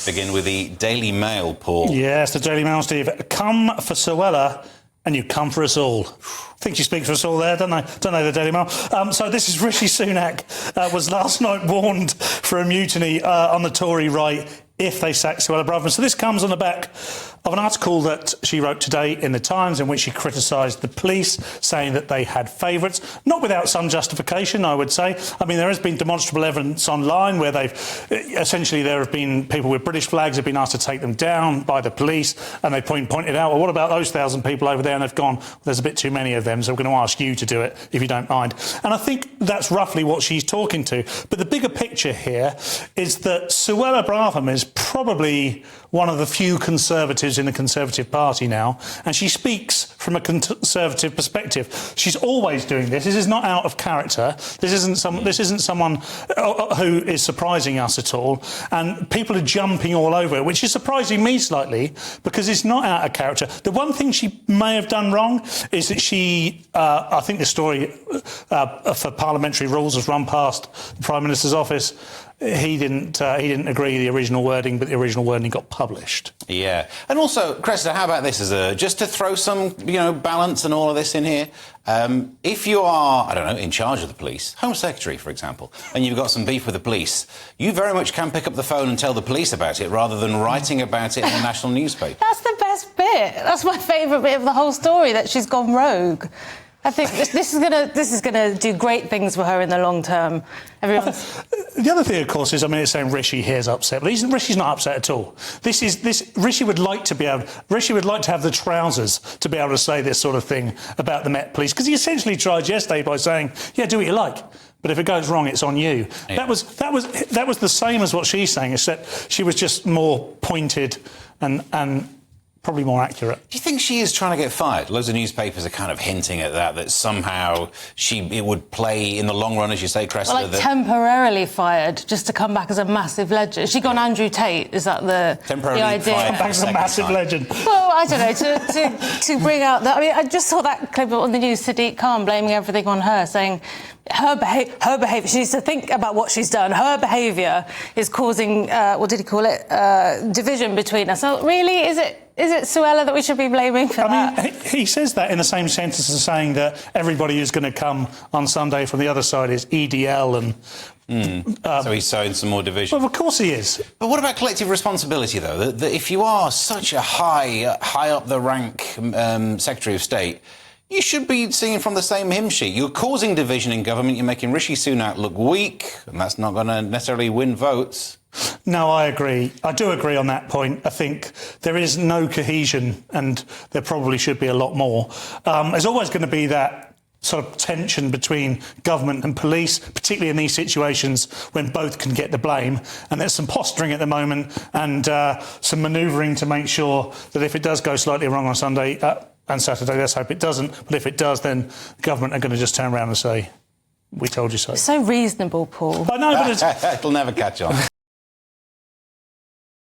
Let's begin with the Daily Mail, Paul. Yes, the Daily Mail, Steve. Come for Suella and you come for us all. I think she speaks for us all there, don't they? Don't they, the Daily Mail? So this is Rishi Sunak was last night warned for a mutiny on the Tory right if they sack Suella Braverman. So this comes on the back of an article that she wrote today in The Times in which she criticised the police, saying that they had favourites, not without some justification, I would say. I mean, there has been demonstrable evidence online where essentially there have been people with British flags have been asked to take them down by the police, and they pointed out, well, what about those 1,000 people over there? And they've gone, well, there's a bit too many of them, so we're going to ask you to do it if you don't mind. And I think that's roughly what she's talking to. But the bigger picture here is that Suella Braverman is probably one of the few Conservatives in the Conservative Party now, and she speaks from a Conservative perspective. She's always doing this. This is not out of character. This isn't someone who is surprising us at all, and people are jumping all over it, which is surprising me slightly because it's not out of character. The one thing she may have done wrong is that she, I think the story for parliamentary rules has run past the Prime Minister's office. He didn't agree with the original wording, but the original wording got published. Yeah, and also, Cressida, how about this as just to throw some, balance and all of this in here? If you are, I don't know, in charge of the police, Home Secretary, for example, and you've got some beef with the police, you very much can pick up the phone and tell the police about it rather than writing about it in a national newspaper. That's the best bit. That's my favourite bit of the whole story, that she's gone rogue. I think this is gonna do great things for her in the long term. The other thing, of course, is it's saying Rishi here's upset, but Rishi's not upset at all. Rishi would like to have the trousers to be able to say this sort of thing about the Met Police, because he essentially tried yesterday by saying, "Yeah, do what you like, but if it goes wrong, it's on you." Yeah. That was the same as what she's saying, except she was just more pointed and probably more accurate. Do you think she is trying to get fired? Loads of newspapers are kind of hinting at that somehow it would play in the long run, as you say, Cressida. Well, temporarily fired, just to come back as a massive legend. Has she gone Andrew Tate? Is that the idea? Come back as a massive legend. Well, I don't know, to bring out that. I mean, I just saw that clip on the news, Sadiq Khan blaming everything on her, saying her behaviour, she needs to think about what she's done. Her behaviour is causing, what did he call it, division between us. So really, is it Suella that we should be blaming for that? I mean, he says that in the same sentence as saying that everybody who's going to come on Sunday from the other side is EDL and... so he's sowing some more division. Well, of course he is. But what about collective responsibility, though? That if you are such a high up the rank Secretary of State, you should be singing from the same hymn sheet. You're causing division in government. You're making Rishi Sunak look weak, and that's not going to necessarily win votes. No, I agree. I do agree on that point. I think there is no cohesion, and there probably should be a lot more. There's always going to be that sort of tension between government and police, particularly in these situations when both can get the blame. And there's some posturing at the moment and some manoeuvring to make sure that if it does go slightly wrong on Sunday and Saturday, let's hope it doesn't, but if it does, then the government are going to just turn around and say, "We told you so." So reasonable, Paul. I know, but it'll never catch on.